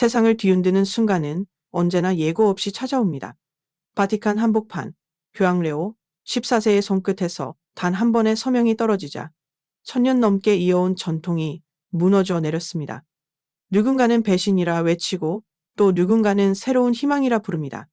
세상을 뒤흔드는 순간은 언제나 예고 없이 찾아옵니다. 바티칸 한복판, 교황 레오 14세의 손끝에서 단 한 번의 서명이 떨어지자 천년 넘게 이어온 전통이 무너져 내렸습니다. 누군가는 배신이라 외치고 또 누군가는 새로운 희망이라 부릅니다.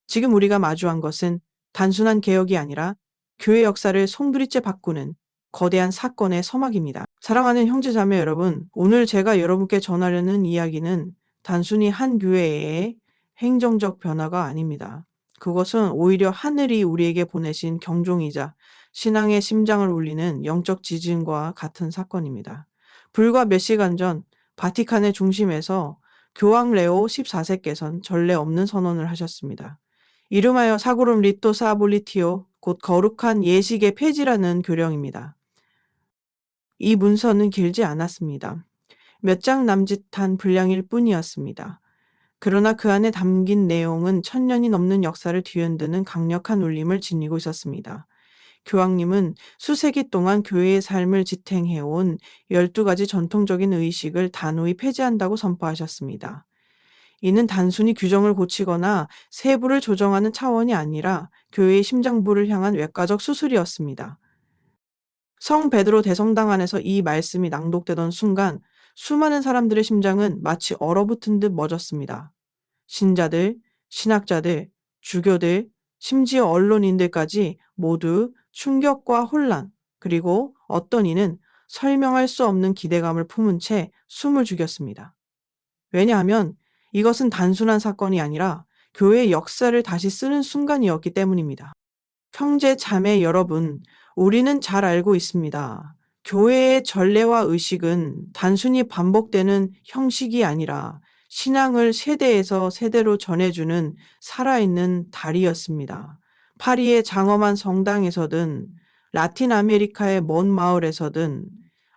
지금 우리가 마주한 것은 단순한 개혁이 아니라 교회 역사를 송두리째 바꾸는 거대한 사건의 서막입니다. 사랑하는 형제자매 여러분, 오늘 제가 여러분께 전하려는 이야기는 단순히 한 교회의 행정적 변화가 아닙니다. 그것은 오히려 하늘이 우리에게 보내신 경종이자 신앙의 심장을 울리는 영적 지진과 같은 사건입니다. 불과 몇 시간 전 바티칸의 중심에서 교황 레오 14세께서는 전례 없는 선언을 하셨습니다. 이름하여 사고름 리토 사볼리티오, 곧 거룩한 예식의 폐지라는 교령입니다. 이 문서는 길지 않았습니다. 몇 장 남짓한 분량일 뿐이었습니다. 그러나 그 안에 담긴 내용은 천년이 넘는 역사를 뒤흔드는 강력한 울림을 지니고 있었습니다. 교황님은 수세기 동안 교회의 삶을 지탱해온 12가지 전통적인 의식을 단호히 폐지한다고 선포하셨습니다. 이는 단순히 규정을 고치거나 세부를 조정하는 차원이 아니라 교회의 심장부를 향한 외과적 수술이었습니다. 성 베드로 대성당 안에서 이 말씀이 낭독되던 순간 수많은 사람들의 심장은 마치 얼어붙은 듯 멎었습니다. 신자들, 신학자들, 주교들, 심지어 언론인들까지 모두 충격과 혼란, 그리고 어떤 이는 설명할 수 없는 기대감을 품은 채 숨을 죽였습니다. 왜냐하면 이것은 단순한 사건이 아니라 교회의 역사를 다시 쓰는 순간이었기 때문입니다. 형제 자매 여러분, 우리는 잘 알고 있습니다. 교회의 전례와 의식은 단순히 반복되는 형식이 아니라 신앙을 세대에서 세대로 전해주는 살아있는 다리였습니다. 파리의 장엄한 성당에서든 라틴 아메리카의 먼 마을에서든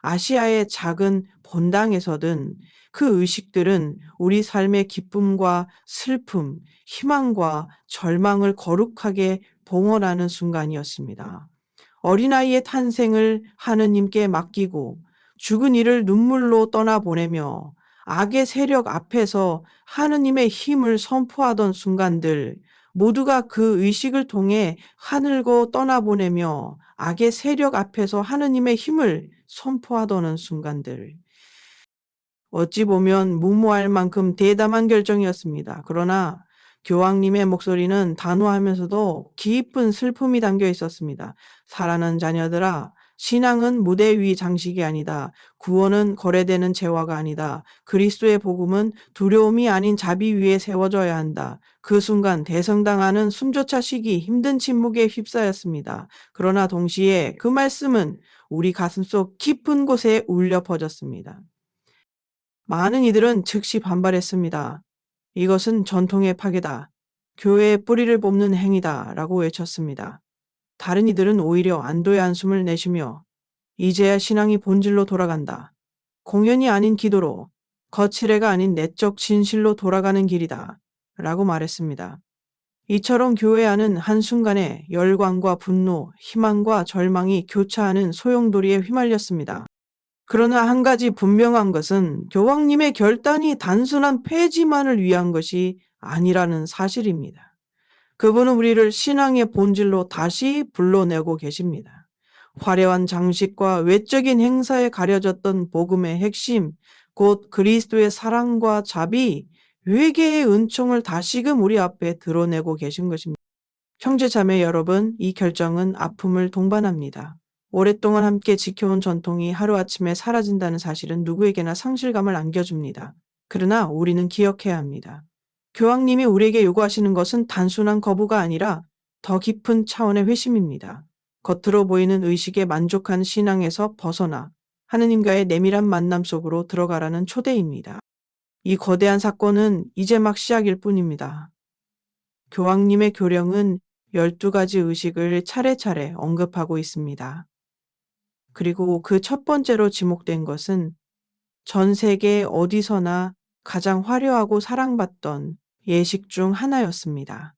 아시아의 작은 본당에서든 그 의식들은 우리 삶의 기쁨과 슬픔, 희망과 절망을 거룩하게 봉헌하는 순간이었습니다. 어린아이의 탄생을 하느님께 맡기고 죽은 이를 눈물로 떠나보내며 악의 세력 앞에서 하느님의 힘을 선포하던 순간들, 모두가 그 의식을 통해 하늘고 떠나보내며 악의 세력 앞에서 하느님의 힘을 선포하던 순간들. 어찌 보면 무모할 만큼 대담한 결정이었습니다. 그러나 교황님의 목소리는 단호하면서도 깊은 슬픔이 담겨 있었습니다. 사랑하는 자녀들아, 신앙은 무대 위 장식이 아니다. 구원은 거래되는 재화가 아니다. 그리스도의 복음은 두려움이 아닌 자비 위에 세워져야 한다. 그 순간 대성당 안은 숨조차 쉬기 힘든 침묵에 휩싸였습니다. 그러나 동시에 그 말씀은 우리 가슴속 깊은 곳에 울려 퍼졌습니다. 많은 이들은 즉시 반발했습니다. 이것은 전통의 파괴다. 교회의 뿌리를 뽑는 행위다. 라고 외쳤습니다. 다른 이들은 오히려 안도의 한숨을 내쉬며 이제야 신앙이 본질로 돌아간다. 공연이 아닌 기도로, 거칠애가 아닌 내적 진실로 돌아가는 길이다. 라고 말했습니다. 이처럼 교회 안은 한순간에 열광과 분노, 희망과 절망이 교차하는 소용돌이에 휘말렸습니다. 그러나 한 가지 분명한 것은 교황님의 결단이 단순한 폐지만을 위한 것이 아니라는 사실입니다. 그분은 우리를 신앙의 본질로 다시 불러내고 계십니다. 화려한 장식과 외적인 행사에 가려졌던 복음의 핵심, 곧 그리스도의 사랑과 자비, 회개의 은총을 다시금 우리 앞에 드러내고 계신 것입니다. 형제자매 여러분, 이 결정은 아픔을 동반합니다. 오랫동안 함께 지켜온 전통이 하루아침에 사라진다는 사실은 누구에게나 상실감을 안겨줍니다. 그러나 우리는 기억해야 합니다. 교황님이 우리에게 요구하시는 것은 단순한 거부가 아니라 더 깊은 차원의 회심입니다. 겉으로 보이는 의식에 만족한 신앙에서 벗어나 하느님과의 내밀한 만남 속으로 들어가라는 초대입니다. 이 거대한 사건은 이제 막 시작일 뿐입니다. 교황님의 교령은 12가지 의식을 차례차례 언급하고 있습니다. 그리고 그 첫 번째로 지목된 것은 전 세계 어디서나 가장 화려하고 사랑받던 예식 중 하나였습니다.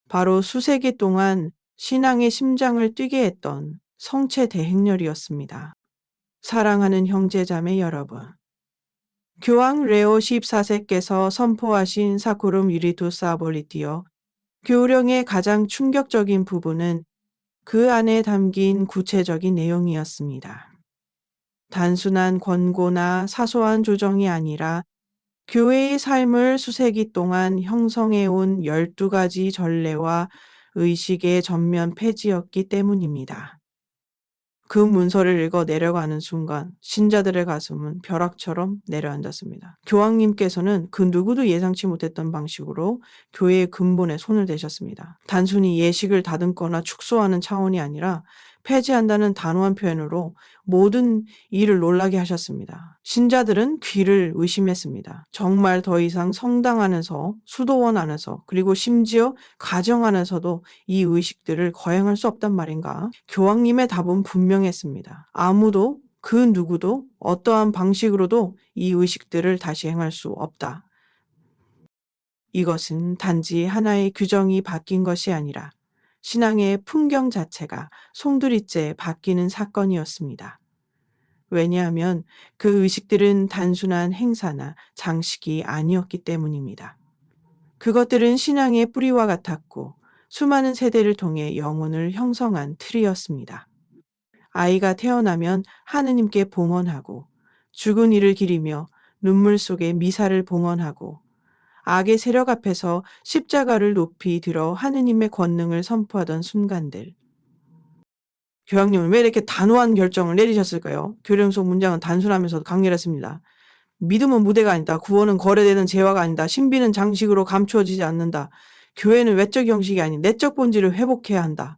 바로 수세기 동안 신앙의 심장을 뛰게 했던 성체 대행렬이었습니다. 사랑하는 형제자매 여러분, 교황 레오 14세께서 선포하신 사코름 유리투스 아볼리티어 교령의 가장 충격적인 부분은 그 안에 담긴 구체적인 내용이었습니다. 단순한 권고나 사소한 조정이 아니라 교회의 삶을 수세기 동안 형성해온 12가지 전례와 의식의 전면 폐지였기 때문입니다. 그 문서를 읽어 내려가는 순간 신자들의 가슴은 벼락처럼 내려앉았습니다. 교황님께서는 그 누구도 예상치 못했던 방식으로 교회의 근본에 손을 대셨습니다. 단순히 예식을 다듬거나 축소하는 차원이 아니라 폐지한다는 단호한 표현으로 모든 일을 놀라게 하셨습니다. 신자들은 귀를 의심했습니다. 정말 더 이상 성당 안에서, 수도원 안에서, 그리고 심지어 가정 안에서도 이 의식들을 거행할 수 없단 말인가? 교황님의 답은 분명했습니다. 아무도 그 누구도 어떠한 방식으로도 이 의식들을 다시 행할 수 없다. 이것은 단지 하나의 규정이 바뀐 것이 아니라 신앙의 풍경 자체가 송두리째 바뀌는 사건이었습니다. 왜냐하면 그 의식들은 단순한 행사나 장식이 아니었기 때문입니다. 그것들은 신앙의 뿌리와 같았고 수많은 세대를 통해 영혼을 형성한 틀이었습니다. 아이가 태어나면 하느님께 봉헌하고 죽은 이를 기리며 눈물 속에 미사를 봉헌하고 악의 세력 앞에서 십자가를 높이 들어 하느님의 권능을 선포하던 순간들. 교황님은 왜 이렇게 단호한 결정을 내리셨을까요? 교령 속 문장은 단순하면서도 강렬했습니다. 믿음은 무대가 아니다. 구원은 거래되는 재화가 아니다. 신비는 장식으로 감추어지지 않는다. 교회는 외적 형식이 아닌 내적 본질을 회복해야 한다.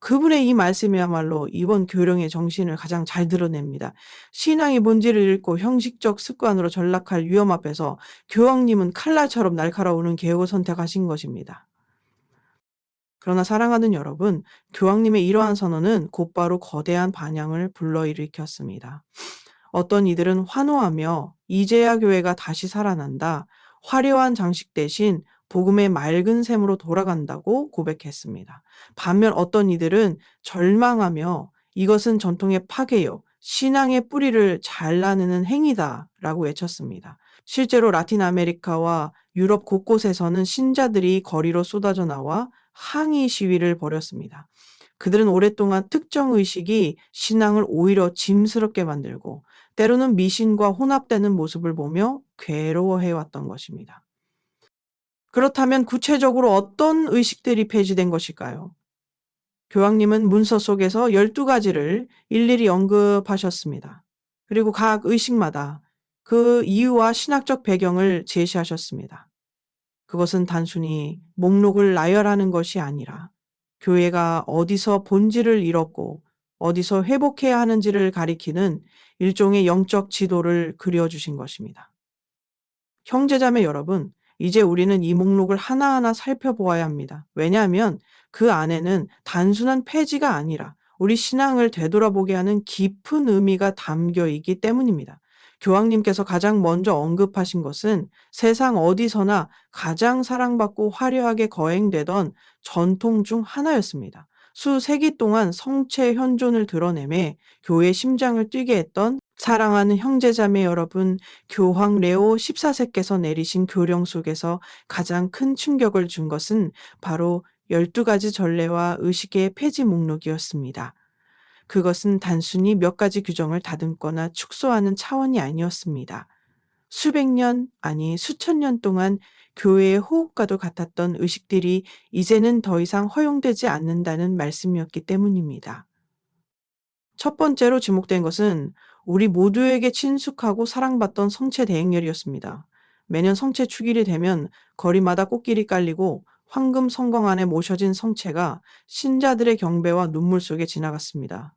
그분의 이 말씀이야말로 이번 교령의 정신을 가장 잘 드러냅니다. 신앙의 본질을 잃고 형식적 습관으로 전락할 위험 앞에서 교황님은 칼날처럼 날카로우는 개혁을 선택하신 것입니다. 그러나 사랑하는 여러분, 교황님의 이러한 선언은 곧바로 거대한 반향을 불러일으켰습니다. 어떤 이들은 환호하며 이제야 교회가 다시 살아난다. 화려한 장식 대신 복음의 맑은 샘으로 돌아간다고 고백했습니다. 반면 어떤 이들은 절망하며 이것은 전통의 파괴요. 신앙의 뿌리를 잘라내는 행위다라고 외쳤습니다. 실제로 라틴 아메리카와 유럽 곳곳에서는 신자들이 거리로 쏟아져 나와 항의 시위를 벌였습니다. 그들은 오랫동안 특정 의식이 신앙을 오히려 짐스럽게 만들고 때로는 미신과 혼합되는 모습을 보며 괴로워해왔던 것입니다. 그렇다면 구체적으로 어떤 의식들이 폐지된 것일까요? 교황님은 문서 속에서 12가지를 일일이 언급하셨습니다. 그리고 각 의식마다 그 이유와 신학적 배경을 제시하셨습니다. 그것은 단순히 목록을 나열하는 것이 아니라 교회가 어디서 본질을 잃었고 어디서 회복해야 하는지를 가리키는 일종의 영적 지도를 그려주신 것입니다. 형제자매 여러분, 이제 우리는 이 목록을 하나하나 살펴보아야 합니다. 왜냐하면 그 안에는 단순한 폐지가 아니라 우리 신앙을 되돌아보게 하는 깊은 의미가 담겨 있기 때문입니다. 교황님께서 가장 먼저 언급하신 것은 세상 어디서나 가장 사랑받고 화려하게 거행되던 전통 중 하나였습니다. 수세기 동안 성체 현존을 드러내매 교회의 심장을 뛰게 했던 사랑하는 형제자매 여러분, 교황 레오 14세께서 내리신 교령 속에서 가장 큰 충격을 준 것은 바로 12가지 전례와 의식의 폐지 목록이었습니다. 그것은 단순히 몇 가지 규정을 다듬거나 축소하는 차원이 아니었습니다. 수백 년, 아니 수천 년 동안 교회의 호흡과도 같았던 의식들이 이제는 더 이상 허용되지 않는다는 말씀이었기 때문입니다. 첫 번째로 지목된 것은 우리 모두에게 친숙하고 사랑받던 성체 대행렬이었습니다. 매년 성체 축일이 되면 거리마다 꽃길이 깔리고 황금 성광 안에 모셔진 성체가 신자들의 경배와 눈물 속에 지나갔습니다.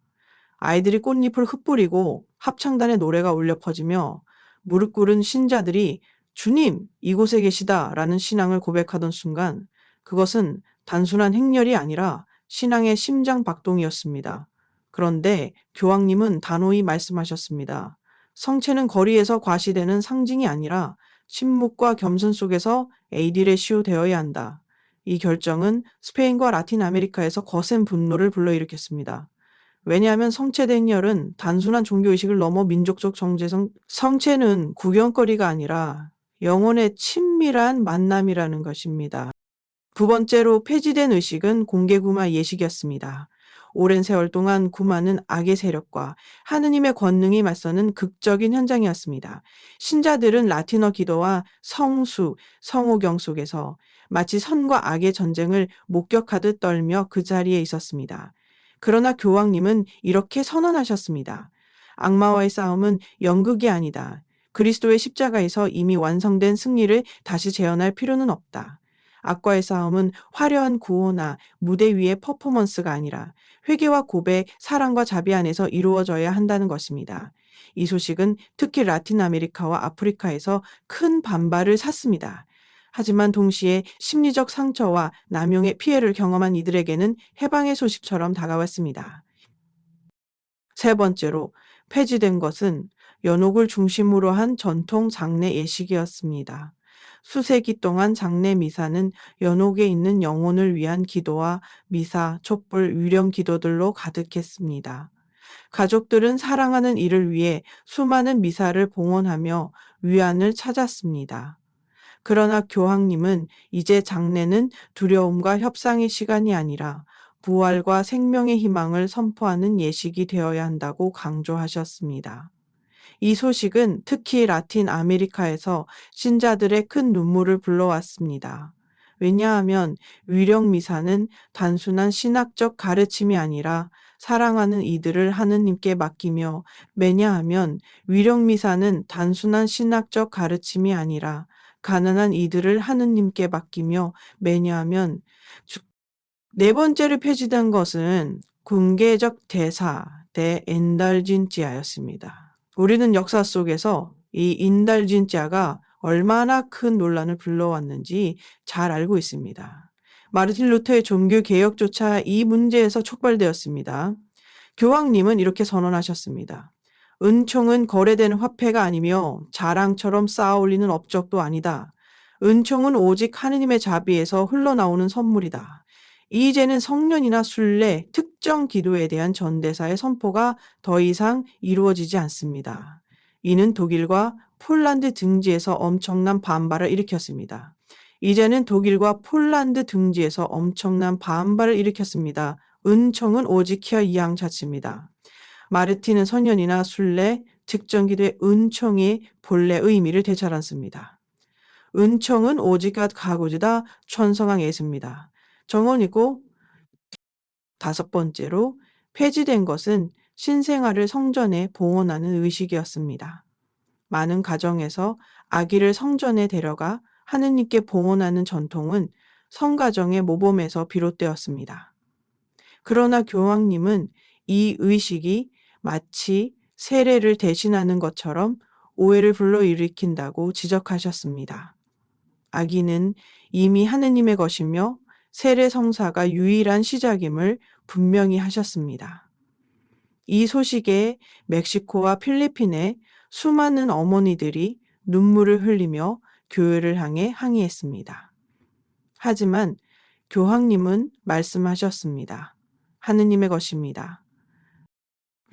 아이들이 꽃잎을 흩뿌리고 합창단의 노래가 울려 퍼지며 무릎 꿇은 신자들이 주님, 이곳에 계시다 라는 신앙을 고백하던 순간 그것은 단순한 행렬이 아니라 신앙의 심장 박동이었습니다. 그런데 교황님은 단호히 말씀하셨습니다. 성체는 거리에서 과시되는 상징이 아니라 침묵과 겸손 속에서 에이딜에 시효되어야 한다. 이 결정은 스페인과 라틴 아메리카에서 거센 분노를 불러일으켰습니다. 왜냐하면 성체대 행렬은 단순한 종교의식을 넘어 민족적 정체성, 성체는 구경거리가 아니라 영혼의 친밀한 만남이라는 것입니다. 두 번째로 폐지된 의식은 공개구마 예식이었습니다. 오랜 세월 동안 구마는 악의 세력과 하느님의 권능이 맞서는 극적인 현장이었습니다. 신자들은 라틴어 기도와 성수, 성호경 속에서 마치 선과 악의 전쟁을 목격하듯 떨며 그 자리에 있었습니다. 그러나 교황님은 이렇게 선언하셨습니다. 악마와의 싸움은 연극이 아니다. 그리스도의 십자가에서 이미 완성된 승리를 다시 재현할 필요는 없다. 악과의 싸움은 화려한 구호나 무대 위의 퍼포먼스가 아니라 회개와 고백, 사랑과 자비 안에서 이루어져야 한다는 것입니다. 이 소식은 특히 라틴 아메리카와 아프리카에서 큰 반발을 샀습니다. 하지만 동시에 심리적 상처와 남용의 피해를 경험한 이들에게는 해방의 소식처럼 다가왔습니다. 세 번째로 폐지된 것은 연옥을 중심으로 한 전통 장례 예식이었습니다. 수세기 동안 장례 미사는 연옥에 있는 영혼을 위한 기도와 미사, 촛불, 위령 기도들로 가득했습니다. 가족들은 사랑하는 이를 위해 수많은 미사를 봉헌하며 위안을 찾았습니다. 그러나 교황님은 이제 장례는 두려움과 협상의 시간이 아니라 부활과 생명의 희망을 선포하는 예식이 되어야 한다고 강조하셨습니다. 이 소식은 특히 라틴 아메리카에서 신자들의 큰 눈물을 불러왔습니다. 왜냐하면 위령 미사는 단순한 신학적 가르침이 아니라 사랑하는 이들을 하느님께 맡기며, 왜냐하면 위령 미사는 단순한 신학적 가르침이 아니라 가난한 이들을 하느님께 맡기며, 왜냐하면 네 번째로 폐지된 것은 궁계적 대사 대 엔달진지아였습니다. 우리는 역사 속에서 이 인달진자가 얼마나 큰 논란을 불러왔는지 잘 알고 있습니다. 마르틴 루터의 종교 개혁조차 이 문제에서 촉발되었습니다. 교황님은 이렇게 선언하셨습니다. 은총은 거래되는 화폐가 아니며 자랑처럼 쌓아 올리는 업적도 아니다. 은총은 오직 하느님의 자비에서 흘러나오는 선물이다. 이제는 성년이나 순례, 특정 기도에 대한 전대사의 선포가 더 이상 이루어지지 않습니다. 이는 독일과 폴란드 등지에서 엄청난 반발을 일으켰습니다. 이제는 독일과 폴란드 등지에서 엄청난 반발을 일으켰습니다. 은총은 오직 히어 이양 자체입니다. 마르틴은 선년이나 순례, 특정 기도의 은총이 본래 의미를 되찾았습니다. 은총은 오직 가고지다 천성한 예수입니다. 정언이고, 다섯 번째로 폐지된 것은 신생아를 성전에 봉헌하는 의식이었습니다. 많은 가정에서 아기를 성전에 데려가 하느님께 봉헌하는 전통은 성가정의 모범에서 비롯되었습니다. 그러나 교황님은 이 의식이 마치 세례를 대신하는 것처럼 오해를 불러일으킨다고 지적하셨습니다. 아기는 이미 하느님의 것이며 세례 성사가 유일한 시작임을 분명히 하셨습니다. 이 소식에 멕시코와 필리핀의 수많은 어머니들이 눈물을 흘리며 교회를 향해 항의했습니다. 하지만 교황님은 말씀하셨습니다. 하느님의 것입니다.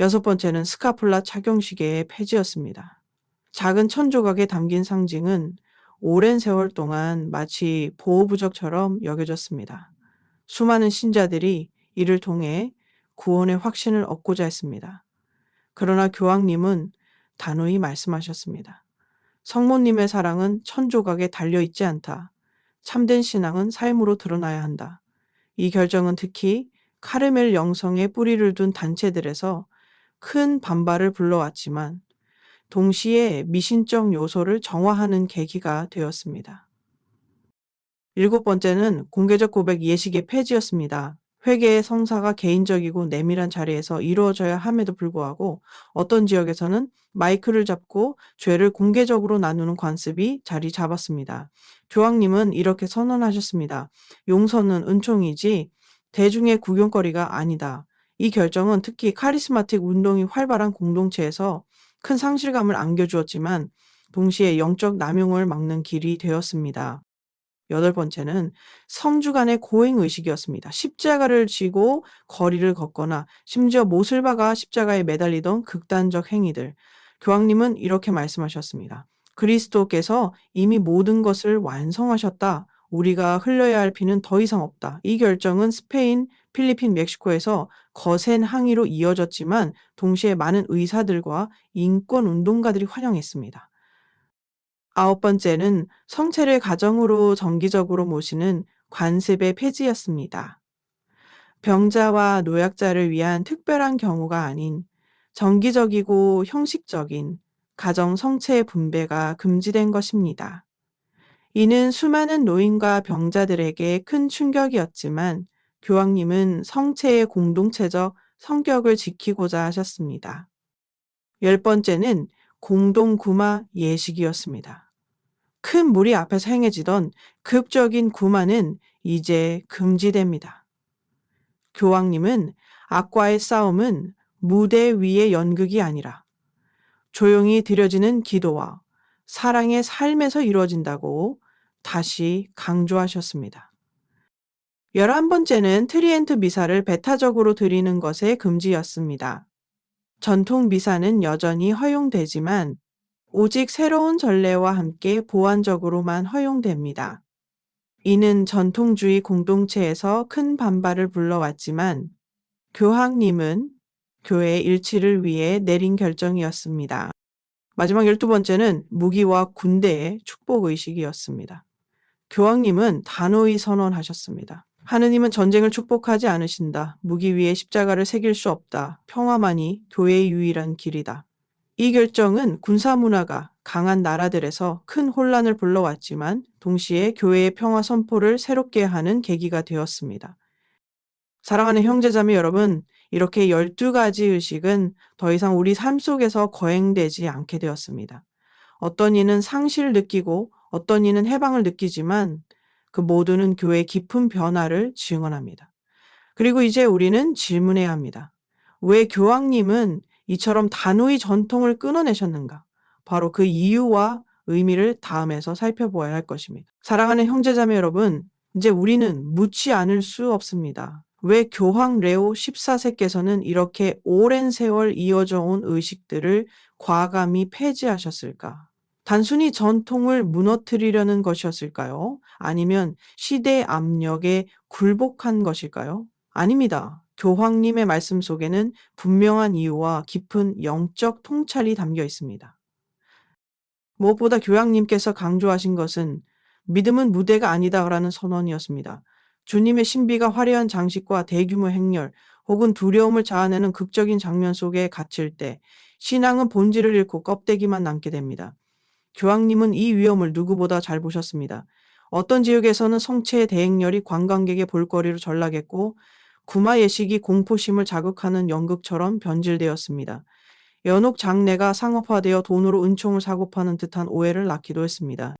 여섯 번째는 스카폴라 착용시계의 폐지였습니다. 작은 천조각에 담긴 상징은 오랜 세월 동안 마치 보호부적처럼 여겨졌습니다. 수많은 신자들이 이를 통해 구원의 확신을 얻고자 했습니다. 그러나 교황님은 단호히 말씀하셨습니다. 성모님의 사랑은 천조각에 달려있지 않다. 참된 신앙은 삶으로 드러나야 한다. 이 결정은 특히 카르멜 영성에 뿌리를 둔 단체들에서 큰 반발을 불러왔지만 동시에 미신적 요소를 정화하는 계기가 되었습니다. 일곱 번째는 공개적 고백 예식의 폐지였습니다. 회개의 성사가 개인적이고 내밀한 자리에서 이루어져야 함에도 불구하고 어떤 지역에서는 마이크를 잡고 죄를 공개적으로 나누는 관습이 자리 잡았습니다. 교황님은 이렇게 선언하셨습니다. 용서는 은총이지 대중의 구경거리가 아니다. 이 결정은 특히 카리스마틱 운동이 활발한 공동체에서 큰 상실감을 안겨주었지만 동시에 영적 남용을 막는 길이 되었습니다. 8번째는 성주 간의 고행의식이었습니다. 십자가를 지고 거리를 걷거나 심지어 못을 박아 십자가에 매달리던 극단적 행위들. 교황님은 이렇게 말씀하셨습니다. 그리스도께서 이미 모든 것을 완성하셨다. 우리가 흘려야 할 피는 더 이상 없다. 이 결정은 스페인, 필리핀, 멕시코에서 거센 항의로 이어졌지만 동시에 많은 의사들과 인권 운동가들이 환영했습니다. 9번째는 성체를 가정으로 정기적으로 모시는 관습의 폐지였습니다. 병자와 노약자를 위한 특별한 경우가 아닌 정기적이고 형식적인 가정 성체 분배가 금지된 것입니다. 이는 수많은 노인과 병자들에게 큰 충격이었지만 교황님은 성체의 공동체적 성격을 지키고자 하셨습니다. 10번째는 공동구마 예식이었습니다. 큰 무리 앞에서 행해지던 극적인 구마는 이제 금지됩니다. 교황님은 악과의 싸움은 무대 위의 연극이 아니라 조용히 드려지는 기도와 사랑의 삶에서 이루어진다고 다시 강조하셨습니다. 11번째는 트리엔트 미사를 배타적으로 드리는 것의 금지였습니다. 전통 미사는 여전히 허용되지만 오직 새로운 전례와 함께 보완적으로만 허용됩니다. 이는 전통주의 공동체에서 큰 반발을 불러왔지만 교황님은 교회 일치를 위해 내린 결정이었습니다. 마지막 12번째는 무기와 군대의 축복의식이었습니다. 교황님은 단호히 선언하셨습니다. 하느님은 전쟁을 축복하지 않으신다. 무기 위에 십자가를 새길 수 없다. 평화만이 교회의 유일한 길이다. 이 결정은 군사 문화가 강한 나라들에서 큰 혼란을 불러왔지만 동시에 교회의 평화 선포를 새롭게 하는 계기가 되었습니다. 사랑하는 형제자매 여러분, 이렇게 12가지 의식은 더 이상 우리 삶 속에서 거행되지 않게 되었습니다. 어떤 이는 상실을 느끼고 어떤 이는 해방을 느끼지만 그 모두는 교회의 깊은 변화를 증언합니다. 그리고 이제 우리는 질문해야 합니다. 왜 교황님은 이처럼 단호히 전통을 끊어내셨는가? 바로 그 이유와 의미를 다음에서 살펴보아야 할 것입니다. 사랑하는 형제자매 여러분, 이제 우리는 묻지 않을 수 없습니다. 왜 교황 레오 14세께서는 이렇게 오랜 세월 이어져 온 의식들을 과감히 폐지하셨을까? 단순히 전통을 무너뜨리려는 것이었을까요? 아니면 시대의 압력에 굴복한 것일까요? 아닙니다. 교황님의 말씀 속에는 분명한 이유와 깊은 영적 통찰이 담겨 있습니다. 무엇보다 교황님께서 강조하신 것은 믿음은 무대가 아니다라는 선언이었습니다. 주님의 신비가 화려한 장식과 대규모 행렬 혹은 두려움을 자아내는 극적인 장면 속에 갇힐 때 신앙은 본질을 잃고 껍데기만 남게 됩니다. 교황님은 이 위험을 누구보다 잘 보셨습니다. 어떤 지역에서는 성체의 대행렬이 관광객의 볼거리로 전락했고 구마 예식이 공포심을 자극하는 연극처럼 변질되었습니다. 연옥 장례가 상업화되어 돈으로 은총을 사고 파는 듯한 오해를 낳기도 했습니다.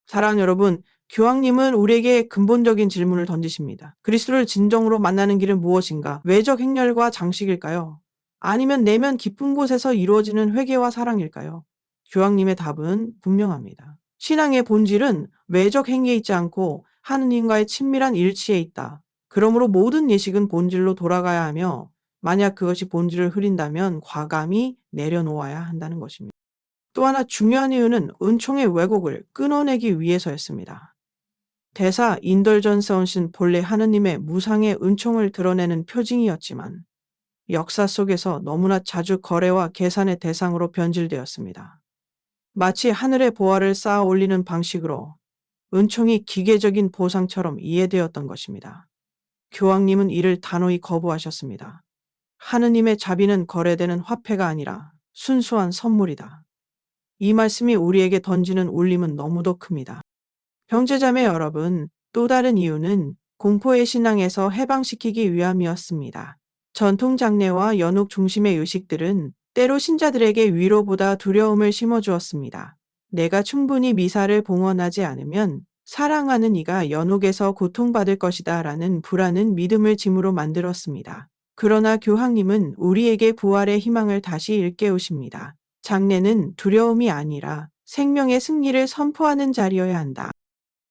사랑하는 여러분, 교황님은 우리에게 근본적인 질문을 던지십니다. 그리스도를 진정으로 만나는 길은 무엇인가? 외적 행렬과 장식일까요? 아니면 내면 깊은 곳에서 이루어지는 회개와 사랑일까요? 교황님의 답은 분명합니다. 신앙의 본질은 외적 행위에 있지 않고 하느님과의 친밀한 일치에 있다. 그러므로 모든 예식은 본질로 돌아가야 하며 만약 그것이 본질을 흐린다면 과감히 내려놓아야 한다는 것입니다. 또 하나 중요한 이유는 은총의 왜곡을 끊어내기 위해서였습니다. 대사 인덜전스 헌신 본래 하느님의 무상의 은총을 드러내는 표징이었지만 역사 속에서 너무나 자주 거래와 계산의 대상으로 변질되었습니다. 마치 하늘의 보화를 쌓아 올리는 방식으로 은총이 기계적인 보상처럼 이해되었던 것입니다. 교황님은 이를 단호히 거부하셨습니다. 하느님의 자비는 거래되는 화폐가 아니라 순수한 선물이다. 이 말씀이 우리에게 던지는 울림은 너무도 큽니다. 형제자매 여러분, 또 다른 이유는 공포의 신앙에서 해방시키기 위함이었습니다. 전통 장례와 연옥 중심의 의식들은 때로 신자들에게 위로보다 두려움을 심어주었습니다. 내가 충분히 미사를 봉헌하지 않으면 사랑하는 이가 연옥에서 고통받을 것이다 라는 불안은 믿음을 짐으로 만들었습니다. 그러나 교황님은 우리에게 부활의 희망을 다시 일깨우십니다. 장례는 두려움이 아니라 생명의 승리를 선포하는 자리여야 한다.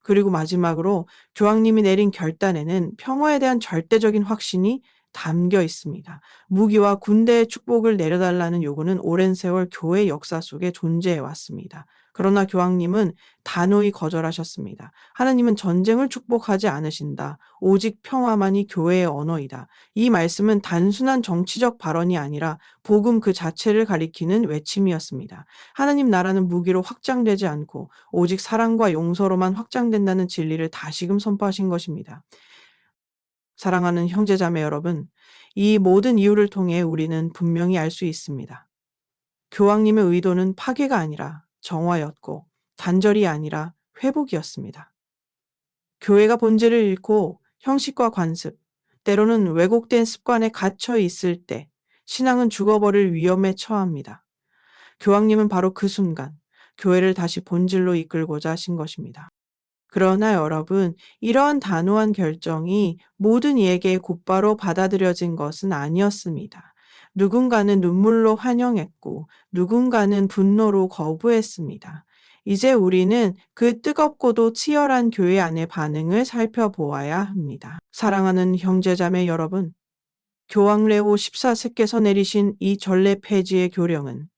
그리고 마지막으로 교황님이 내린 결단에는 평화에 대한 절대적인 확신이 담겨 있습니다. 무기와 군대의 축복을 내려달라는 요구는 오랜 세월 교회 역사 속에 존재해 왔습니다. 그러나 교황님은 단호히 거절하셨습니다. 하나님은 전쟁을 축복하지 않으신다. 오직 평화만이 교회의 언어이다. 이 말씀은 단순한 정치적 발언이 아니라 복음 그 자체를 가리키는 외침이었습니다. 하나님 나라는 무기로 확장되지 않고 오직 사랑과 용서로만 확장된다는 진리를 다시금 선포하신 것입니다. 사랑하는 형제자매 여러분, 이 모든 이유를 통해 우리는 분명히 알 수 있습니다. 교황님의 의도는 파괴가 아니라 정화였고, 단절이 아니라 회복이었습니다. 교회가 본질을 잃고 형식과 관습, 때로는 왜곡된 습관에 갇혀 있을 때 신앙은 죽어버릴 위험에 처합니다. 교황님은 바로 그 순간 교회를 다시 본질로 이끌고자 하신 것입니다. 그러나 여러분, 이러한 단호한 결정이 모든 이에게 곧바로 받아들여진 것은 아니었습니다. 누군가는 눈물로 환영했고, 누군가는 분노로 거부했습니다. 이제 우리는 그 뜨겁고도 치열한 교회 안의 반응을 살펴보아야 합니다. 사랑하는 형제자매 여러분, 교황 레오 14세께서 내리신 이 전례 폐지의 교령은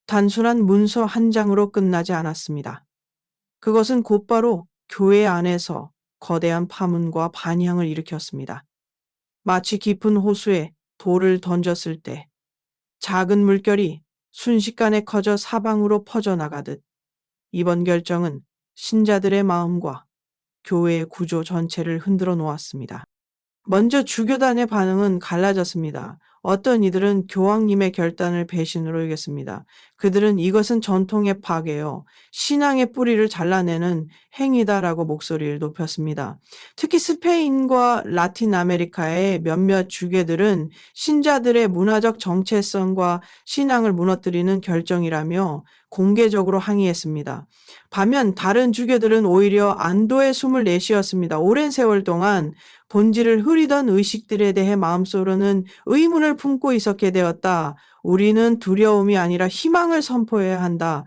단순한 문서 한 장으로 끝나지 않았습니다. 그것은 곧바로 교회 안에서 거대한 파문과 반향을 일으켰습니다. 마치 깊은 호수에 돌을 던졌을 때 작은 물결이 순식간에 커져 사방으로 퍼져나가듯 이번 결정은 신자들의 마음과 교회의 구조 전체를 흔들어 놓았습니다. 먼저 주교단의 반응은 갈라졌습니다. 어떤 이들은 교황님의 결단을 배신으로 여겼습니다. 그들은 이것은 전통의 파괴요, 신앙의 뿌리를 잘라내는 행위다라고 목소리를 높였습니다. 특히 스페인과 라틴 아메리카의 몇몇 주교들은 신자들의 문화적 정체성과 신앙을 무너뜨리는 결정이라며 공개적으로 항의했습니다. 반면 다른 주교들은 오히려 안도의 숨을 내쉬었습니다. 오랜 세월 동안 본질을 흐리던 의식들에 대해 마음속으로는 의문을 품고 있었게 되었다. 우리는 두려움이 아니라 희망을 선포해야 한다.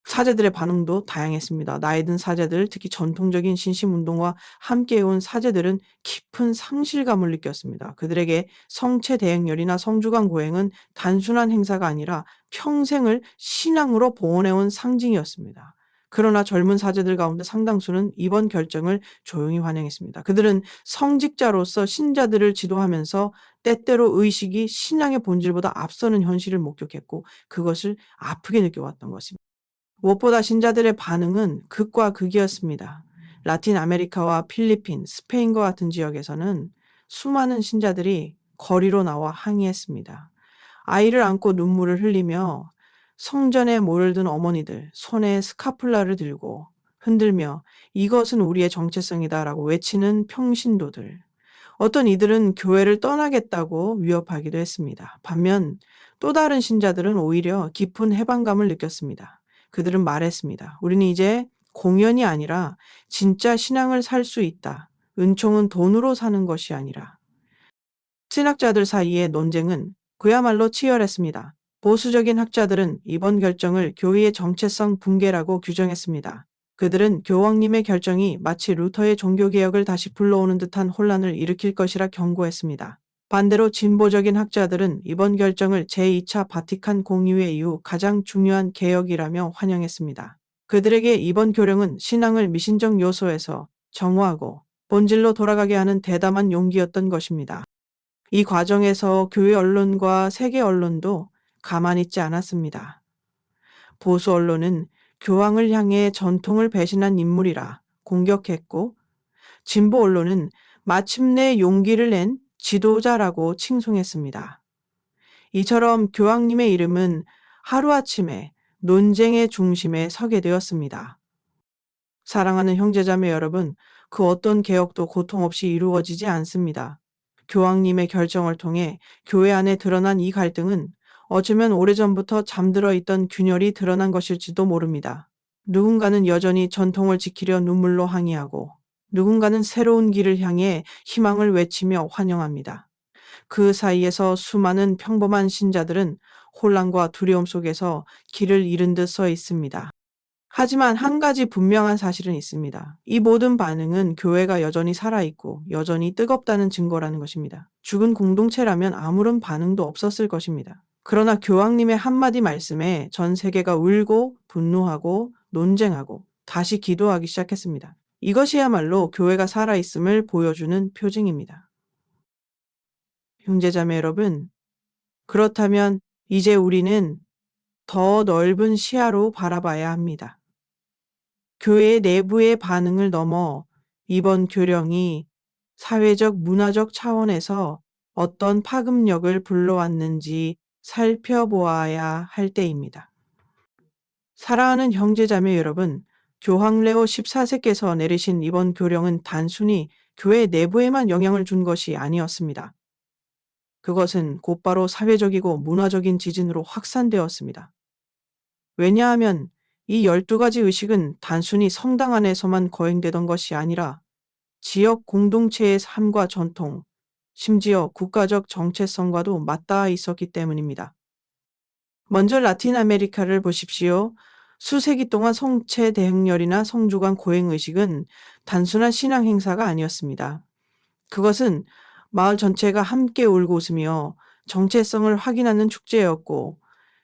사제들의 반응도 다양했습니다. 나이 든 사제들, 특히 전통적인 신심운동과 함께해온 사제들은 깊은 상실감을 느꼈습니다. 그들에게 성체 대행렬이나 성주간 고행은 단순한 행사가 아니라 평생을 신앙으로 보온해온 상징이었습니다. 그러나 젊은 사제들 가운데 상당수는 이번 결정을 조용히 환영했습니다. 그들은 성직자로서 신자들을 지도하면서 때때로 의식이 신앙의 본질보다 앞서는 현실을 목격했고 그것을 아프게 느껴왔던 것입니다. 무엇보다 신자들의 반응은 극과 극이었습니다. 라틴 아메리카와 필리핀, 스페인과 같은 지역에서는 수많은 신자들이 거리로 나와 항의했습니다. 아이를 안고 눈물을 흘리며 성전에 몰을 든 어머니들, 손에 스카플라를 들고 흔들며 이것은 우리의 정체성이다라고 외치는 평신도들. 어떤 이들은 교회를 떠나겠다고 위협하기도 했습니다. 반면 또 다른 신자들은 오히려 깊은 해방감을 느꼈습니다. 그들은 말했습니다. 우리는 이제 공연이 아니라 진짜 신앙을 살 수 있다. 은총은 돈으로 사는 것이 아니라. 신학자들 사이의 논쟁은 그야말로 치열했습니다. 보수적인 학자들은 이번 결정을 교회의 정체성 붕괴라고 규정했습니다. 그들은 교황님의 결정이 마치 루터의 종교개혁을 다시 불러오는 듯한 혼란을 일으킬 것이라 경고했습니다. 반대로 진보적인 학자들은 이번 결정을 제2차 바티칸 공의회 이후 가장 중요한 개혁이라며 환영했습니다. 그들에게 이번 교령은 신앙을 미신적 요소에서 정화하고 본질로 돌아가게 하는 대담한 용기였던 것입니다. 이 과정에서 교회 언론과 세계 언론도 가만히 있지 않았습니다. 보수 언론은 교황을 향해 전통을 배신한 인물이라 공격했고, 진보 언론은 마침내 용기를 낸 지도자라고 칭송했습니다. 이처럼 교황님의 이름은 하루아침에 논쟁의 중심에 서게 되었습니다. 사랑하는 형제자매 여러분, 그 어떤 개혁도 고통 없이 이루어지지 않습니다. 교황님의 결정을 통해 교회 안에 드러난 이 갈등은 어쩌면 오래전부터 잠들어 있던 균열이 드러난 것일지도 모릅니다. 누군가는 여전히 전통을 지키려 눈물로 항의하고 누군가는 새로운 길을 향해 희망을 외치며 환영합니다. 그 사이에서 수많은 평범한 신자들은 혼란과 두려움 속에서 길을 잃은 듯 서 있습니다. 하지만 한 가지 분명한 사실은 있습니다. 이 모든 반응은 교회가 여전히 살아있고 여전히 뜨겁다는 증거라는 것입니다. 죽은 공동체라면 아무런 반응도 없었을 것입니다. 그러나 교황님의 한마디 말씀에 전 세계가 울고 분노하고 논쟁하고 다시 기도하기 시작했습니다. 이것이야말로 교회가 살아있음을 보여주는 표징입니다. 형제자매 여러분, 그렇다면 이제 우리는 더 넓은 시야로 바라봐야 합니다. 교회 내부의 반응을 넘어 이번 교령이 사회적 문화적 차원에서 어떤 파급력을 불러왔는지 살펴보아야 할 때입니다. 사랑하는 형제자매 여러분, 교황 레오 14세께서 내리신 이번 교령은 단순히 교회 내부에만 영향을 준 것이 아니었습니다. 그것은 곧바로 사회적이고 문화적인 지진으로 확산되었습니다. 왜냐하면 이 12가지 의식은 단순히 성당 안에서만 거행되던 것이 아니라 지역 공동체의 삶과 전통, 심지어 국가적 정체성과도 맞닿아 있었기 때문입니다. 먼저 라틴 아메리카를 보십시오. 수세기 동안 성체 대행렬이나 성주간 고행 의식은 단순한 신앙 행사가 아니었습니다. 그것은 마을 전체가 함께 울고 웃으며 정체성을 확인하는 축제였고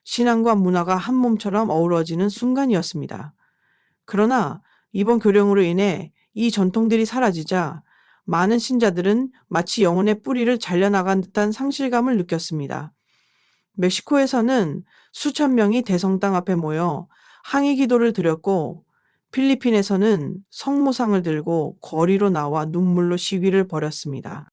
신앙과 문화가 한 몸처럼 어우러지는 순간이었습니다. 그러나 이번 교령으로 인해 이 전통들이 사라지자 많은 신자들은 마치 영혼의 뿌리를 잘려나간 듯한 상실감을 느꼈습니다. 멕시코에서는 수천 명이 대성당 앞에 모여 항의 기도를 드렸고 필리핀에서는 성모상을 들고 거리로 나와 눈물로 시위를 벌였습니다.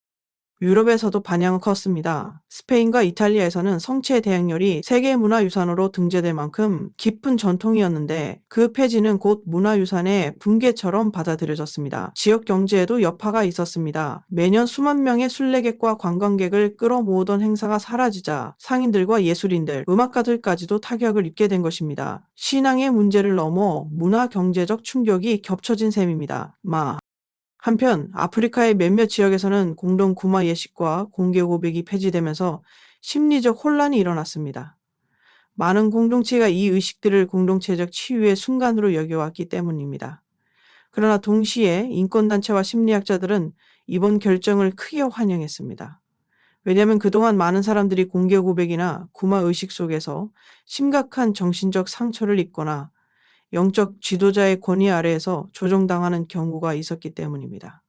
유럽에서도 반향은 컸습니다. 스페인과 이탈리아에서는 성체 대행렬이 세계문화유산으로 등재될 만큼 깊은 전통이었는데 그 폐지는 곧 문화유산의 붕괴처럼 받아들여졌습니다. 지역 경제에도 여파가 있었습니다. 매년 수만 명의 순례객과 관광객을 끌어모으던 행사가 사라지자 상인들과 예술인들, 음악가들까지도 타격을 입게 된 것입니다. 신앙의 문제를 넘어 문화 경제적 충격이 겹쳐진 셈입니다. 한편 아프리카의 몇몇 지역에서는 공동 구마 예식과 공개 고백이 폐지되면서 심리적 혼란이 일어났습니다. 많은 공동체가 이 의식들을 공동체적 치유의 순간으로 여겨왔기 때문입니다. 그러나 동시에 인권단체와 심리학자들은 이번 결정을 크게 환영했습니다. 왜냐하면 그동안 많은 사람들이 공개 고백이나 구마 의식 속에서 심각한 정신적 상처를 입거나 영적 지도자의 권위 아래에서 조종당하는 경우가 있었기 때문입니다.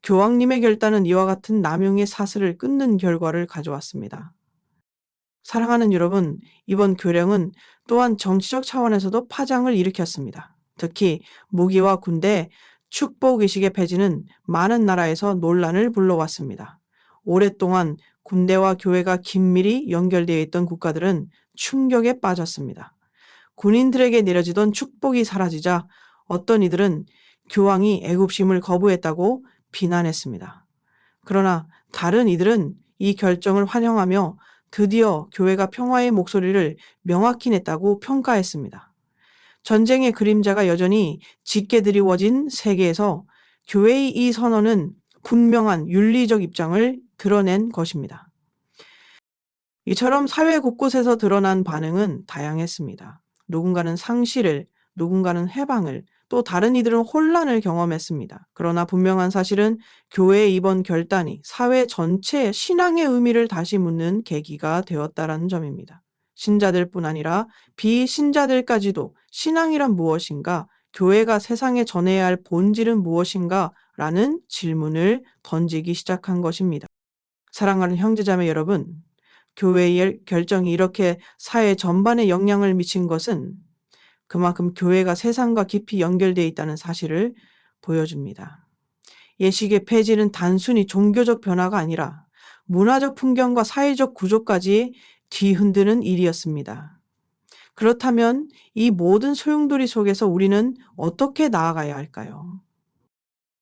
교황님의 결단은 이와 같은 남용의 사슬을 끊는 결과를 가져왔습니다. 사랑하는 여러분, 이번 교령은 또한 정치적 차원에서도 파장을 일으켰습니다. 특히 무기와 군대, 축복의식의 폐지는 많은 나라에서 논란을 불러왔습니다. 오랫동안 군대와 교회가 긴밀히 연결되어 있던 국가들은 충격에 빠졌습니다. 군인들에게 내려지던 축복이 사라지자 어떤 이들은 교황이 애국심을 거부했다고 비난했습니다. 그러나 다른 이들은 이 결정을 환영하며 드디어 교회가 평화의 목소리를 명확히 냈다고 평가했습니다. 전쟁의 그림자가 여전히 짙게 드리워진 세계에서 교회의 이 선언은 분명한 윤리적 입장을 드러낸 것입니다. 이처럼 사회 곳곳에서 드러난 반응은 다양했습니다. 누군가는 상실을, 누군가는 해방을, 또 다른 이들은 혼란을 경험했습니다. 그러나 분명한 사실은 교회의 이번 결단이 사회 전체의 신앙의 의미를 다시 묻는 계기가 되었다라는 점입니다. 신자들뿐 아니라 비신자들까지도 신앙이란 무엇인가, 교회가 세상에 전해야 할 본질은 무엇인가 라는 질문을 던지기 시작한 것입니다. 사랑하는 형제자매 여러분, 교회의 결정이 이렇게 사회 전반에 영향을 미친 것은 그만큼 교회가 세상과 깊이 연결되어 있다는 사실을 보여줍니다. 예식의 폐지는 단순히 종교적 변화가 아니라 문화적 풍경과 사회적 구조까지 뒤흔드는 일이었습니다. 그렇다면 이 모든 소용돌이 속에서 우리는 어떻게 나아가야 할까요?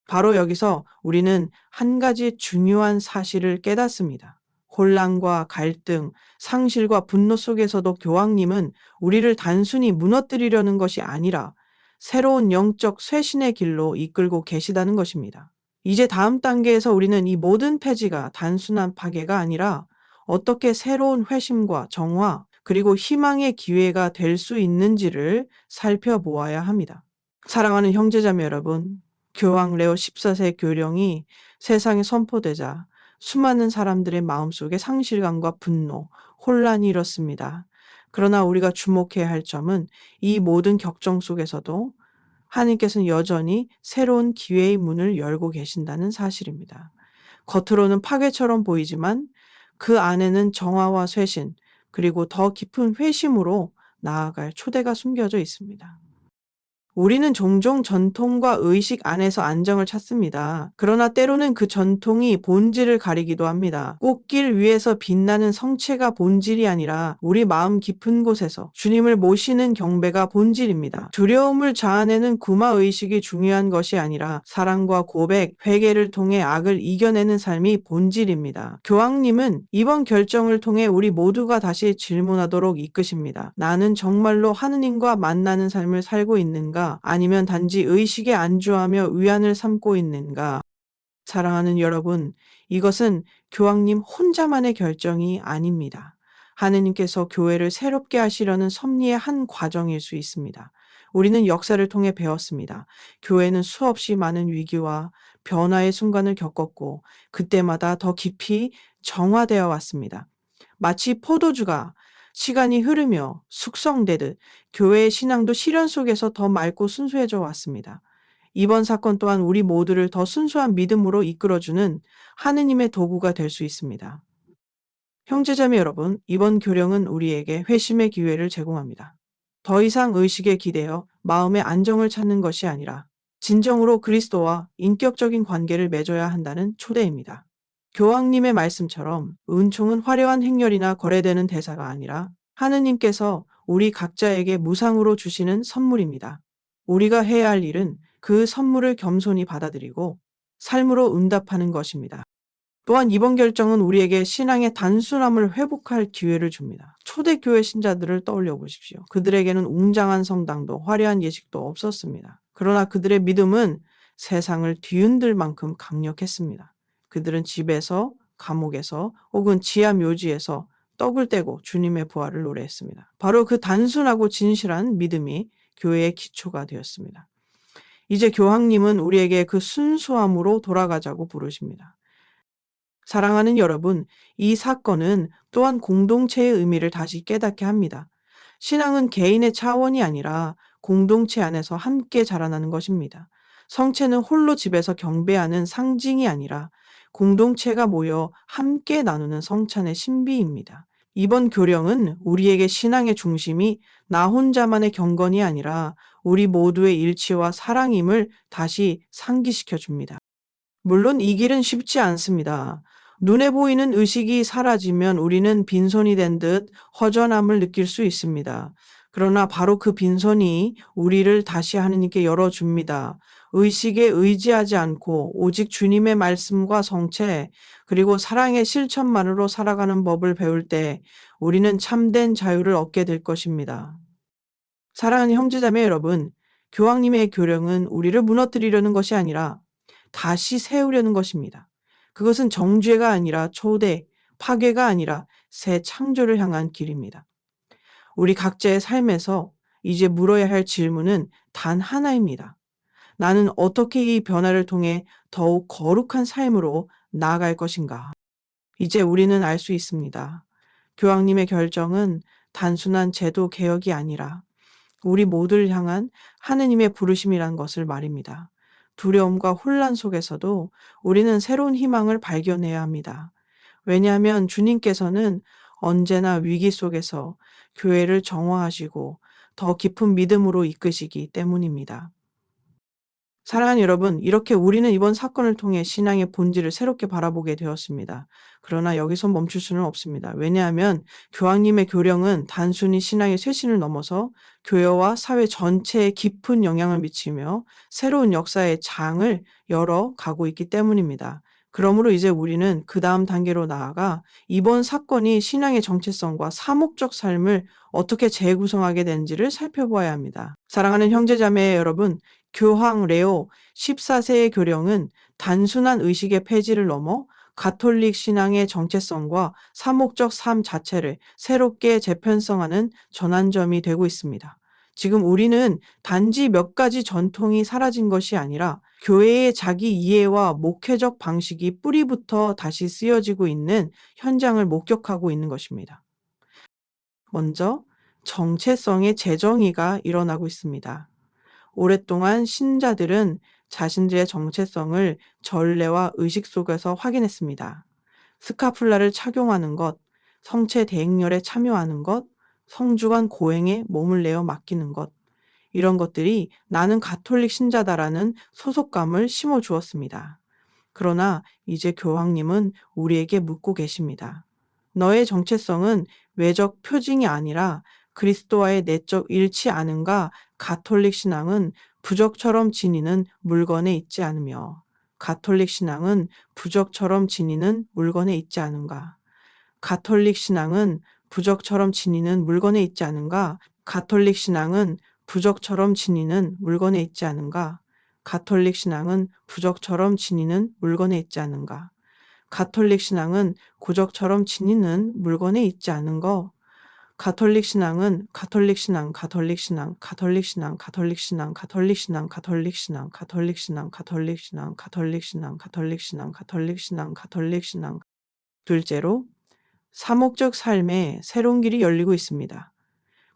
바로 여기서 우리는 한 가지 중요한 사실을 깨닫습니다. 혼란과 갈등, 상실과 분노 속에서도 교황님은 우리를 단순히 무너뜨리려는 것이 아니라 새로운 영적 쇄신의 길로 이끌고 계시다는 것입니다. 이제 다음 단계에서 우리는 이 모든 폐지가 단순한 파괴가 아니라 어떻게 새로운 회심과 정화, 그리고 희망의 기회가 될 수 있는지를 살펴보아야 합니다. 사랑하는 형제자매 여러분, 교황 레오 14세 교령이 세상에 선포되자 수많은 사람들의 마음속에 상실감과 분노, 혼란이 일었습니다. 그러나 우리가 주목해야 할 점은 이 모든 격정 속에서도 하나님께서는 여전히 새로운 기회의 문을 열고 계신다는 사실입니다. 겉으로는 파괴처럼 보이지만 그 안에는 정화와 쇄신, 그리고 더 깊은 회심으로 나아갈 초대가 숨겨져 있습니다. 우리는 종종 전통과 의식 안에서 안정을 찾습니다. 그러나 때로는 그 전통이 본질을 가리기도 합니다. 꽃길 위에서 빛나는 성체가 본질이 아니라 우리 마음 깊은 곳에서 주님을 모시는 경배가 본질입니다. 두려움을 자아내는 구마 의식이 중요한 것이 아니라 사랑과 고백, 회개를 통해 악을 이겨내는 삶이 본질입니다. 교황님은 이번 결정을 통해 우리 모두가 다시 질문하도록 이끄십니다. 나는 정말로 하느님과 만나는 삶을 살고 있는가? 아니면 단지 의식에 안주하며 위안을 삼고 있는가? 사랑하는 여러분, 이것은 교황님 혼자만의 결정이 아닙니다. 하느님께서 교회를 새롭게 하시려는 섭리의 한 과정일 수 있습니다. 우리는 역사를 통해 배웠습니다. 교회는 수없이 많은 위기와 변화의 순간을 겪었고 그때마다 더 깊이 정화되어 왔습니다. 마치 포도주가 시간이 흐르며 숙성되듯 교회의 신앙도 시련 속에서 더 맑고 순수해져 왔습니다. 이번 사건 또한 우리 모두를 더 순수한 믿음으로 이끌어주는 하느님의 도구가 될 수 있습니다. 형제자매 여러분, 이번 교령은 우리에게 회심의 기회를 제공합니다. 더 이상 의식에 기대어 마음의 안정을 찾는 것이 아니라 진정으로 그리스도와 인격적인 관계를 맺어야 한다는 초대입니다. 교황님의 말씀처럼 은총은 화려한 행렬이나 거래되는 대사가 아니라 하느님께서 우리 각자에게 무상으로 주시는 선물입니다. 우리가 해야 할 일은 그 선물을 겸손히 받아들이고 삶으로 응답하는 것입니다. 또한 이번 결정은 우리에게 신앙의 단순함을 회복할 기회를 줍니다. 초대교회 신자들을 떠올려 보십시오. 그들에게는 웅장한 성당도 화려한 예식도 없었습니다. 그러나 그들의 믿음은 세상을 뒤흔들 만큼 강력했습니다. 그들은 집에서, 감옥에서 혹은 지하 묘지에서 떡을 떼고 주님의 부활을 노래했습니다. 바로 그 단순하고 진실한 믿음이 교회의 기초가 되었습니다. 이제 교황님은 우리에게 그 순수함으로 돌아가자고 부르십니다. 사랑하는 여러분, 이 사건은 또한 공동체의 의미를 다시 깨닫게 합니다. 신앙은 개인의 차원이 아니라 공동체 안에서 함께 자라나는 것입니다. 성체는 홀로 집에서 경배하는 상징이 아니라 공동체가 모여 함께 나누는 성찬의 신비입니다. 이번 교령은 우리에게 신앙의 중심이 나 혼자만의 경건이 아니라 우리 모두의 일치와 사랑임을 다시 상기시켜 줍니다. 물론 이 길은 쉽지 않습니다. 눈에 보이는 의식이 사라지면 우리는 빈손이 된 듯 허전함을 느낄 수 있습니다. 그러나 바로 그 빈손이 우리를 다시 하느님께 열어줍니다. 의식에 의지하지 않고 오직 주님의 말씀과 성체 그리고 사랑의 실천만으로 살아가는 법을 배울 때 우리는 참된 자유를 얻게 될 것입니다. 사랑하는 형제자매 여러분, 교황님의 교령은 우리를 무너뜨리려는 것이 아니라 다시 세우려는 것입니다. 그것은 정죄가 아니라 초대, 파괴가 아니라 새 창조를 향한 길입니다. 우리 각자의 삶에서 이제 물어야 할 질문은 단 하나입니다. 나는 어떻게 이 변화를 통해 더욱 거룩한 삶으로 나아갈 것인가? 이제 우리는 알 수 있습니다. 교황님의 결정은 단순한 제도 개혁이 아니라 우리 모두를 향한 하느님의 부르심이란 것을 말입니다. 두려움과 혼란 속에서도 우리는 새로운 희망을 발견해야 합니다. 왜냐하면 주님께서는 언제나 위기 속에서 교회를 정화하시고 더 깊은 믿음으로 이끄시기 때문입니다. 사랑하는 여러분, 이렇게 우리는 이번 사건을 통해 신앙의 본질을 새롭게 바라보게 되었습니다. 그러나 여기서 멈출 수는 없습니다. 왜냐하면 교황님의 교령은 단순히 신앙의 쇄신을 넘어서 교회와 사회 전체에 깊은 영향을 미치며 새로운 역사의 장을 열어 가고 있기 때문입니다. 그러므로 이제 우리는 그 다음 단계로 나아가 이번 사건이 신앙의 정체성과 사목적 삶을 어떻게 재구성하게 되는지를 살펴보아야 합니다. 사랑하는 형제자매 여러분, 교황 레오 14세의 교령은 단순한 의식의 폐지를 넘어 가톨릭 신앙의 정체성과 사목적 삶 자체를 새롭게 재편성하는 전환점이 되고 있습니다. 지금 우리는 단지 몇 가지 전통이 사라진 것이 아니라 교회의 자기 이해와 목회적 방식이 뿌리부터 다시 쓰여지고 있는 현장을 목격하고 있는 것입니다. 먼저 정체성의 재정의가 일어나고 있습니다. 오랫동안 신자들은 자신들의 정체성을 전례와 의식 속에서 확인했습니다. 스카플라를 착용하는 것, 성체 대행렬에 참여하는 것, 성주간 고행에 몸을 내어 맡기는 것, 이런 것들이 나는 가톨릭 신자다라는 소속감을 심어 주었습니다. 그러나 이제 교황님은 우리에게 묻고 계십니다. 너의 정체성은 외적 표징이 아니라 그리스도와의 내적 일치 아는가? 가톨릭 신앙은 부적처럼 지니는 물건에 있지 않으며, 가톨릭 신앙은 부적처럼 지니는 물건에 있지 않은가? 가톨릭 신앙은 부적처럼 지니는 물건에 있지 않은가? 가톨릭 신앙은 부적처럼 지니는 물건에 있지 않은가? 가톨릭 신앙은 부적처럼 지니는 물건에 있지 않은가? 가톨릭 신앙은 고적처럼 지니는 물건에 있지 않은 거. 가톨릭 신앙은 가톨릭 신앙, 가톨릭 신앙, 가톨릭 신앙, 가톨릭 신앙, 가톨릭 신앙, 가톨릭 신앙, 가톨릭 신앙, 가톨릭 신앙, 가톨릭 신앙, 가톨릭 신앙, 가톨릭 신앙, 가톨릭 신앙. 둘째로 사목적 삶에 새로운 길이 열리고 있습니다.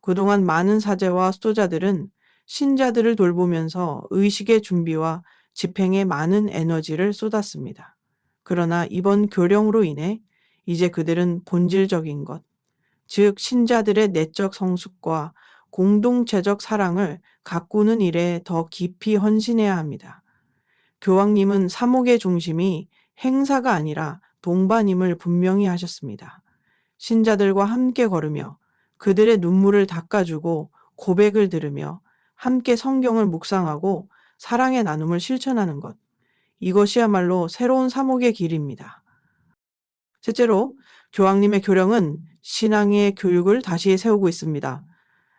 그동안 많은 사제와 수도자들은 신자들을 돌보면서 의식의 준비와 집행에 많은 에너지를 쏟았습니다. 그러나 이번 교령으로 인해 이제 그들은 본질적인 것, 즉 신자들의 내적 성숙과 공동체적 사랑을 가꾸는 일에 더 깊이 헌신해야 합니다. 교황님은 사목의 중심이 행사가 아니라 동반임을 분명히 하셨습니다. 신자들과 함께 걸으며 그들의 눈물을 닦아주고 고백을 들으며 함께 성경을 묵상하고 사랑의 나눔을 실천하는 것. 이것이야말로 새로운 사목의 길입니다. 셋째로 교황님의 교령은 신앙의 교육을 다시 세우고 있습니다.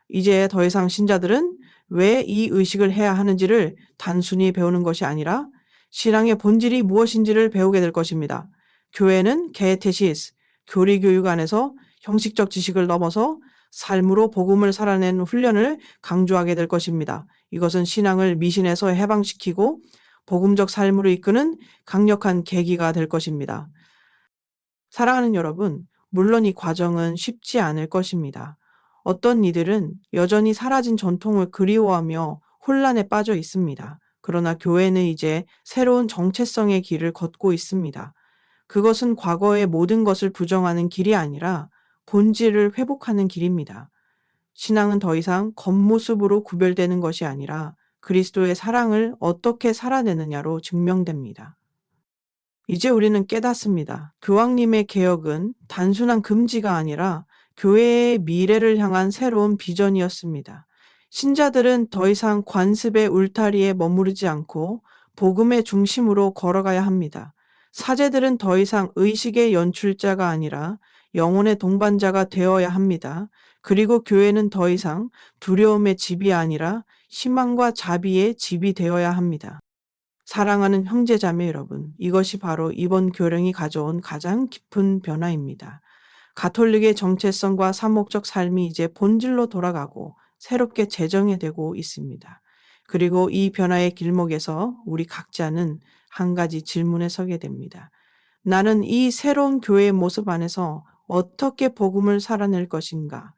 이제 더 이상 신자들은 왜 이 의식을 해야 하는지를 단순히 배우는 것이 아니라 신앙의 본질이 무엇인지를 배우게 될 것입니다. 교회는 게테시스, 교리 교육 안에서 형식적 지식을 넘어서 삶으로 복음을 살아내는 훈련을 강조하게 될 것입니다. 이것은 신앙을 미신에서 해방시키고 복음적 삶으로 이끄는 강력한 계기가 될 것입니다. 사랑하는 여러분, 물론 이 과정은 쉽지 않을 것입니다. 어떤 이들은 여전히 사라진 전통을 그리워하며 혼란에 빠져 있습니다. 그러나 교회는 이제 새로운 정체성의 길을 걷고 있습니다. 그것은 과거의 모든 것을 부정하는 길이 아니라 본질을 회복하는 길입니다. 신앙은 더 이상 겉모습으로 구별되는 것이 아니라 그리스도의 사랑을 어떻게 살아내느냐로 증명됩니다. 이제 우리는 깨닫습니다. 교황님의 개혁은 단순한 금지가 아니라 교회의 미래를 향한 새로운 비전이었습니다. 신자들은 더 이상 관습의 울타리에 머무르지 않고 복음의 중심으로 걸어가야 합니다. 사제들은 더 이상 의식의 연출자가 아니라 영혼의 동반자가 되어야 합니다. 그리고 교회는 더 이상 두려움의 집이 아니라 희망과 자비의 집이 되어야 합니다. 사랑하는 형제자매 여러분, 이것이 바로 이번 교령이 가져온 가장 깊은 변화입니다. 가톨릭의 정체성과 사목적 삶이 이제 본질로 돌아가고 새롭게 재정의되고 있습니다. 그리고 이 변화의 길목에서 우리 각자는 한 가지 질문에 서게 됩니다. 나는 이 새로운 교회의 모습 안에서 어떻게 복음을 살아낼 것인가?